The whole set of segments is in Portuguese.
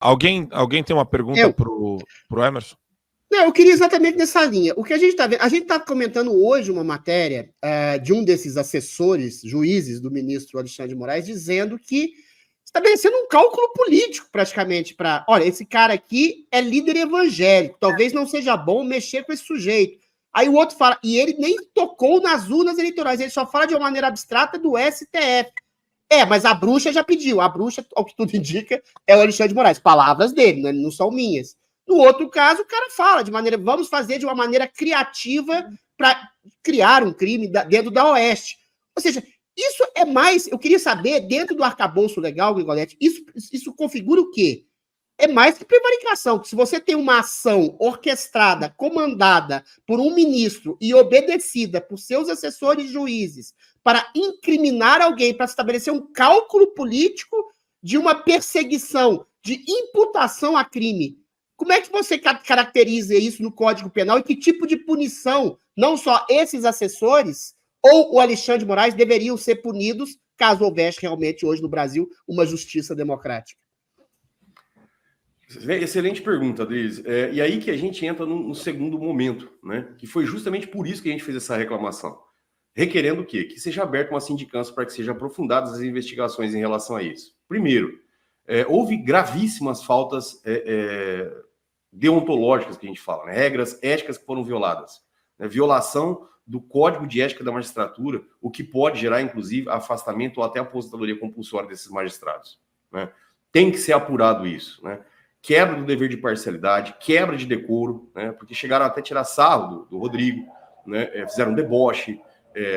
Alguém tem uma pergunta para o Emerson? Não, eu queria exatamente nessa linha. O que a gente está vendo, a gente está comentando hoje uma matéria de um desses assessores, juízes do ministro Alexandre de Moraes, dizendo que estabelecendo um cálculo político praticamente para, olha, esse cara aqui é líder evangélico, talvez não seja bom mexer com esse sujeito. Aí o outro fala, e ele nem tocou nas urnas eleitorais, ele só fala de uma maneira abstrata do STF. Mas a bruxa já pediu, a bruxa, ao que tudo indica, é o Alexandre de Moraes, palavras dele, né? Não são minhas. No outro caso, o cara fala de maneira, vamos fazer de uma maneira criativa para criar um crime dentro da Oeste. Ou seja, isso é mais, eu queria saber, dentro do arcabouço legal, Gregolete, isso configura o quê? É mais que prevaricação, que se você tem uma ação orquestrada, comandada por um ministro e obedecida por seus assessores juízes para incriminar alguém, para estabelecer um cálculo político de uma perseguição, de imputação a crime, como é que você caracteriza isso no Código Penal e que tipo de punição, não só esses assessores ou o Alexandre de Moraes deveriam ser punidos caso houvesse realmente hoje no Brasil uma justiça democrática? Excelente pergunta, Adriles. E aí que a gente entra no segundo momento, né? Que foi justamente por isso que a gente fez essa reclamação. Requerendo o quê? Que seja aberta uma sindicância para que sejam aprofundadas as investigações em relação a isso. Primeiro, houve gravíssimas faltas deontológicas que a gente fala, né? Regras éticas que foram violadas. Né? Violação do Código de Ética da Magistratura, o que pode gerar, inclusive, afastamento ou até aposentadoria compulsória desses magistrados. Né? Tem que ser apurado isso, né? Quebra do dever de parcialidade, quebra de decoro, né? Porque chegaram até a tirar sarro do Rodrigo, né? Fizeram um deboche,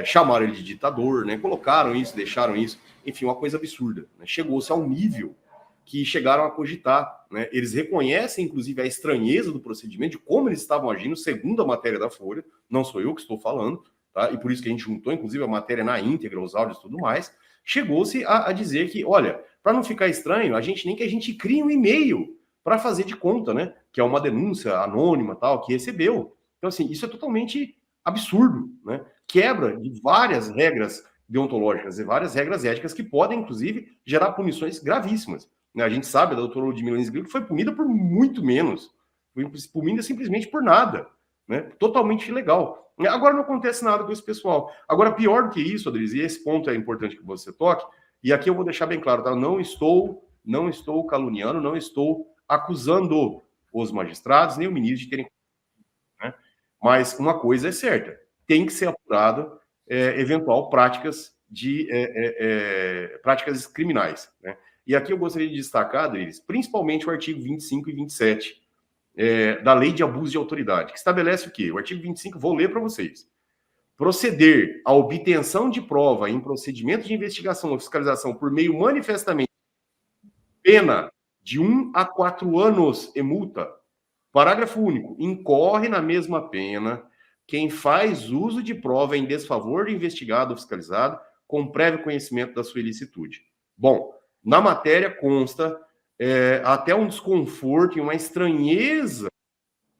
chamaram ele de ditador, né? Colocaram isso, deixaram isso, enfim, uma coisa absurda. Né? Chegou-se a um nível que chegaram a cogitar. Né? Eles reconhecem, inclusive, a estranheza do procedimento, de como eles estavam agindo, segundo a matéria da Folha, não sou eu que estou falando, tá? E por isso que a gente juntou, inclusive, a matéria na íntegra, os áudios e tudo mais. Chegou-se a dizer que, olha, para não ficar estranho, nem que a gente crie um e-mail para fazer de conta, né? Que é uma denúncia anônima, tal, que recebeu. Então, assim, isso é totalmente absurdo, né? Quebra de várias regras deontológicas e várias regras éticas que podem, inclusive, gerar punições gravíssimas. A gente sabe, a doutora Ludmila Ensglio, que foi punida por muito menos. Foi punida simplesmente por nada. Né? Totalmente ilegal. Agora não acontece nada com esse pessoal. Agora, pior do que isso, Adriles, e esse ponto é importante que você toque, e aqui eu vou deixar bem claro, tá? Eu não estou caluniando, não estou acusando os magistrados, nem o ministro de terem... Né? Mas uma coisa é certa, tem que ser apurado eventual práticas práticas criminais, né? E aqui eu gostaria de destacar, Adriles, principalmente o artigo 25 e 27 da Lei de Abuso de Autoridade, que estabelece o quê? O artigo 25, vou ler para vocês. Proceder à obtenção de prova em procedimento de investigação ou fiscalização por meio manifestamente pena de 1 a 4 anos e multa. Parágrafo único. Incorre na mesma pena quem faz uso de prova em desfavor do investigado ou fiscalizado com prévio conhecimento da sua ilicitude. Bom, na matéria consta até um desconforto e uma estranheza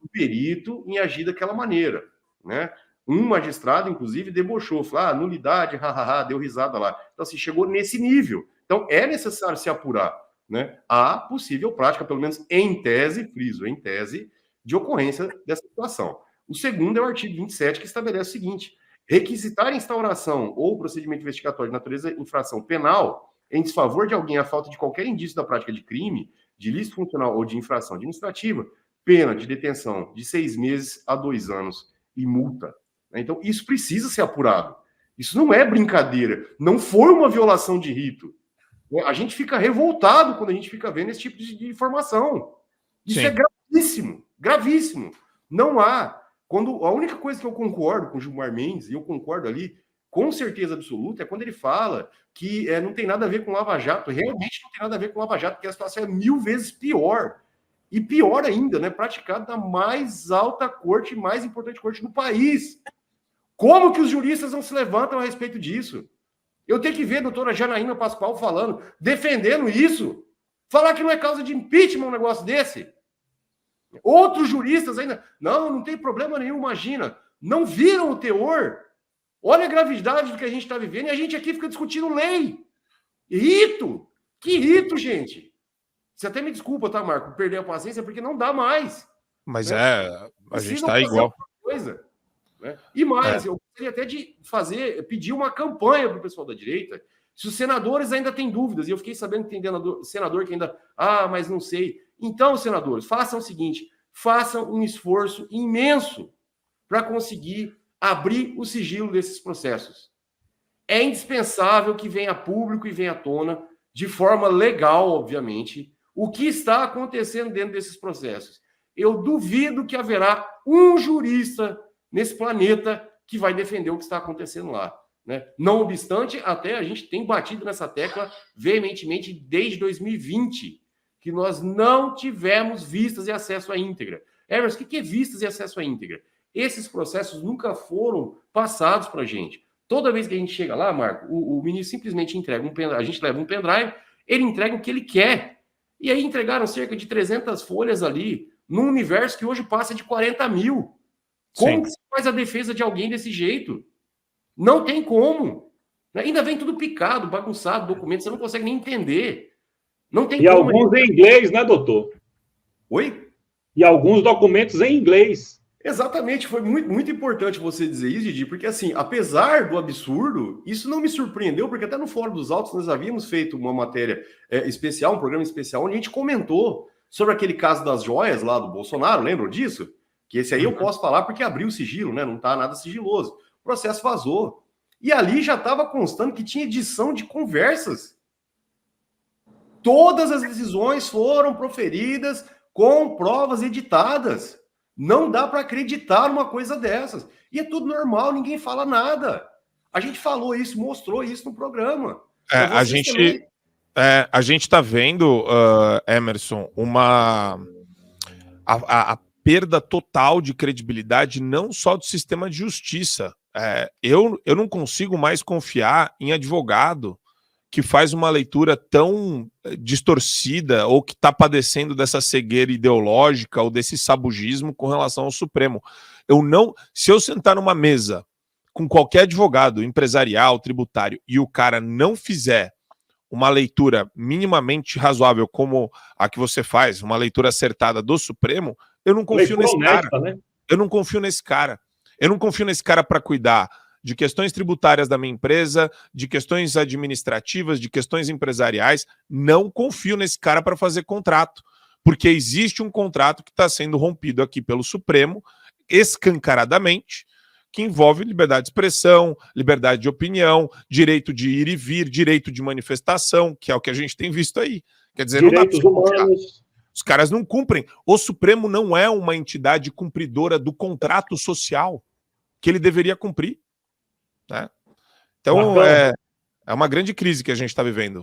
do perito em agir daquela maneira, né? Um magistrado, inclusive, debochou, falou, nulidade, deu risada lá. Então, assim, chegou nesse nível. Então, é necessário se apurar, né, a possível prática, pelo menos em tese, friso, em tese, de ocorrência dessa situação. O segundo é o artigo 27, que estabelece o seguinte: requisitar instauração ou procedimento investigatório de natureza infração penal em desfavor de alguém à falta de qualquer indício da prática de crime, de ilícito funcional ou de infração administrativa, pena de detenção de 6 meses a 2 anos e multa. Então, isso precisa ser apurado. Isso não é brincadeira. Não foi uma violação de rito. A gente fica revoltado quando a gente fica vendo esse tipo de informação. Isso Sim. É gravíssimo. Gravíssimo. Não há. A única coisa que eu concordo com o Gilmar Mendes, e eu concordo ali, com certeza absoluta, é quando ele fala que não tem nada a ver com Lava Jato. Realmente não tem nada a ver com Lava Jato, porque a situação é 1000 vezes pior. E pior ainda, né? Praticado na mais alta corte, mais importante corte do país. Como que os juristas não se levantam a respeito disso? Eu tenho que ver a doutora Janaína Pascoal falando, defendendo isso. Falar que não é causa de impeachment um negócio desse. Outros juristas ainda, não tem problema nenhum, imagina. Não viram o teor. Olha a gravidade do que a gente está vivendo e a gente aqui fica discutindo lei. Rito. Que rito, gente? Você até me desculpa, tá, Marco, perder a paciência, porque não dá mais. Mas né? a gente está igual. Coisa, né? E mais, eu gostaria até de pedir uma campanha para o pessoal da direita, se os senadores ainda têm dúvidas, e eu fiquei sabendo que tem senador que ainda, mas não sei. Então, senadores, façam o seguinte, façam um esforço imenso para conseguir abrir o sigilo desses processos. É indispensável que venha a público e venha à tona, de forma legal, obviamente, o que está acontecendo dentro desses processos. Eu duvido que haverá um jurista nesse planeta que vai defender o que está acontecendo lá. Né? Não obstante, até a gente tem batido nessa tecla veementemente desde 2020, que nós não tivemos vistas e acesso à íntegra. Emerson, o que é vistas e acesso à íntegra? Esses processos nunca foram passados para a gente. Toda vez que a gente chega lá, Marco, o ministro simplesmente entrega um pendrive, a gente leva um pendrive, ele entrega o que ele quer. E aí entregaram cerca de 300 folhas ali, num universo que hoje passa de 40 mil. Como que se faz a defesa de alguém desse jeito? Não tem como. Ainda vem tudo picado, bagunçado, documento, você não consegue nem entender. Não tem como. E alguns em inglês, né, doutor? Oi? E alguns documentos em inglês. Exatamente, foi muito, muito importante você dizer isso, Didi, porque assim, apesar do absurdo, isso não me surpreendeu, porque até no Fórum dos Autos nós havíamos feito uma matéria especial, um programa especial, onde a gente comentou sobre aquele caso das joias lá do Bolsonaro, lembram disso? Que esse aí eu posso falar porque abriu o sigilo, né? Não tá nada sigiloso. O processo vazou. E ali já estava constando que tinha edição de conversas. Todas as decisões foram proferidas com provas editadas. Não dá para acreditar numa coisa dessas. E é tudo normal, ninguém fala nada. A gente falou isso, mostrou isso no programa. A gente está vendo, Emerson, a perda total de credibilidade, não só do sistema de justiça. Eu não consigo mais confiar em advogado que faz uma leitura tão distorcida ou que está padecendo dessa cegueira ideológica ou desse sabugismo com relação ao Supremo. Se eu sentar numa mesa com qualquer advogado empresarial, tributário, e o cara não fizer uma leitura minimamente razoável como a que você faz, uma leitura acertada do Supremo, eu não confio nesse cara. Né? Eu não confio nesse cara. Eu não confio nesse cara para cuidar de questões tributárias da minha empresa, de questões administrativas, de questões empresariais. Não confio nesse cara para fazer contrato, porque existe um contrato que está sendo rompido aqui pelo Supremo, escancaradamente, que envolve liberdade de expressão, liberdade de opinião, direito de ir e vir, direito de manifestação, que é o que a gente tem visto aí. Quer dizer, direitos não dá pra humanos. Os caras não cumprem. O Supremo não é uma entidade cumpridora do contrato social que ele deveria cumprir. Né? Então, é uma grande crise que a gente está vivendo.